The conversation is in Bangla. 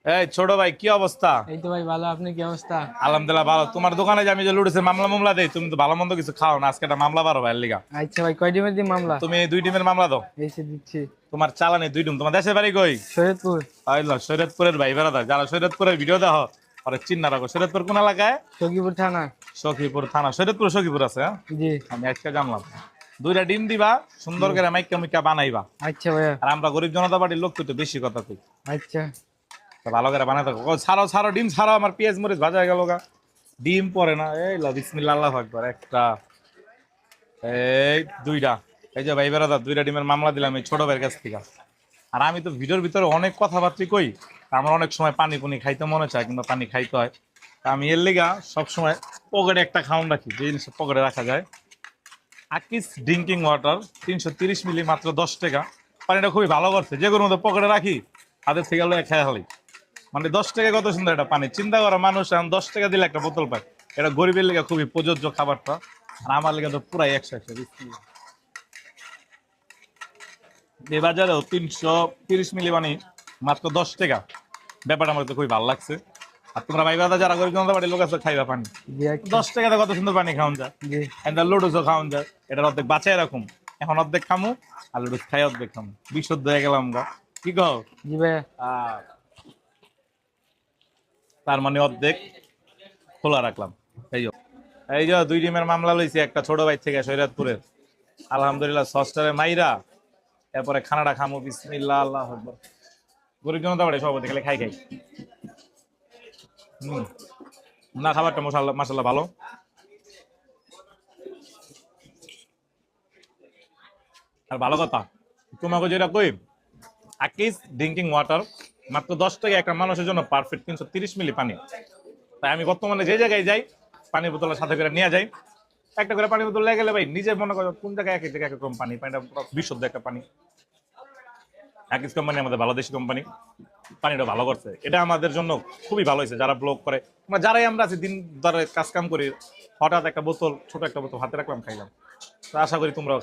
এই ছোট ভাই কি অবস্থা? এই তো ভাই ভালো, আপনি কি অবস্থা? আলহামদুলিল্লাহ ভালো। তোমার দোকানে যে আমি যে লুটেছে মামলা মামলা দেই, তুমি তো ভালো মন্দ কিছু খাও না, আজকে একটা মামলা বারো ভাইয়ের লিগা। আচ্ছা ভাই, কয় ডিমের দিন মামলা? তুমি দুই টিমের মামলা দাও। এসে দিচ্ছি। তোমার চালানি দুই টিম। তোমার দেশের বাড়ি কই? শরীয়তপুর। আইলো শরীয়তপুরের ভাই বেড়াদার, যারা শরীয়তপুরের ভিডিও দেখো আরে চিন্না রাখো। শরীয়তপুর কোন এলাকায়? সখীপুর থানা। সখীপুর থানা। শরীয়তপুর সখীপুর আছে, হ্যাঁ? জি। আমি আজকে জানলাম। দুইটা ডিম দিবা, সুন্দর করে মাইকা মাইকা বানাইবা। আচ্ছা ভাইয়া। আর আমরা গরিব জনতা পার্টির লোক তো একটু বেশি কথা কই। আচ্ছা। তো ভালো করে বানাই থাকো। ও ছাড়ো ছাড়ো, ডিম ছাড়ো, আমার পেঁয়াজ মরিচ ভাজা হয়ে গেল গা। ডিম পরে না। এই ল বিসমিল্লাহ, আল্লাহু আকবার। একটা, এই দুইটা। এই যে ভাই বেড়াদার, দুইটা ডিমের মামলা দিলাম এই ছোট ভাইয়ের কাছ থেকে। আর আমি তো ভিডিওর ভিতরে অনেক কথাবার্তা কই, আমার অনেক সময় পানি পুনি খাইতে মনে চায়, কিংবা পানি খাইতে হয়। তা আমি এর লিগা সবসময় পকেটে একটা খাউন রাখি, যে জিনিসটা পকেটে রাখা যায়। আকিস ড্রিঙ্কিং ওয়াটার 330 মিলি, মাত্র 10 টাকা। পানিটা খুবই ভালো করছে, যেগুলোর মধ্যে পকেটে রাখি তাদের থেকে খেয়া হলি। মানে 10 টাকা কত সুন্দর একটা পানি। চিন্তা করা, মানুষ এখন 10 টাকা দিলে একটা বোতল পায়। এটা গরিবের লেগে খুবই প্রযোজ্য খাবারটা। আর আমার লেগে তো পুরাই 100 এই বাজারেও 330 মিলি পানি মাত্র 10 টাকা। ব্যাপারটা আমার তো খুবই ভালো লাগছে। আর তোমরা ভাই বাদা যারা গরিব জনতা বাড়ির লোক আছে খাইবা পানি। জি আচ্ছা। 10 টাকাতে কত সুন্দর পানি খাওয়ান যায়। জি। এটা লুডুসও খাওয়ান যায়। এটার অর্ধেক বাঁচাই রাখুন, এখন অর্ধেক খামু। আর লুডুস খাই অর্ধেক খামু, বিশুদ্ধ হয়ে গেলাম গা। কি কও? জি ভাইয়া। আহ, তার মানে অর্ধেক খোলা রাখলাম। এই যে, এই যে দুই টিমের মামলা লইছি একটা ছোট ভাই থেকে শরীয়তপুরের। আলহামদুলিল্লাহ সস্টারে মাইরা এরপরে খানাটা খামু। বিসমিল্লাহ, আল্লাহু আকবার। গরিব জনতা বাড়ি সভাপতি খালি খাই খাই। হম, না খাবারটা মশাল্লা মাসাল্লাহ ভালো। আর ভালো কথা, তোমাকে যেটা কই, আকিস ড্রিঙ্কিং ওয়াটার মাত্র 10 টাকা একটা মানুষের জন্য পারফেক্ট। 330 মিলি পানি। তাই আমি বর্তমানে যে জায়গায় যাই, পানির বোতলের সাথে করে নিয়ে যাই। একটা করে পানির বোতল লেগে গেলে ভাই নিজের মনে করো কোন জায়গায় এক এক জায়গায় এক এক রকম পানি, পানিটা পুরো বিশুদ্ধ একটা পানি। আকিস কোম্পানি আমাদের ভালো দেশি কোম্পানি, পানিটা ভালো করছে। এটা আমাদের জন্য খুবই ভালো হয়েছে, যারা ব্লগ করে, আমরা যারাই আমরা আছি দিন ধরে কাজ কাম করি, হঠাৎ একটা বোতল, ছোট একটা বোতল হাতে রাখলাম, খাইলাম। তো আশা করি তোমরা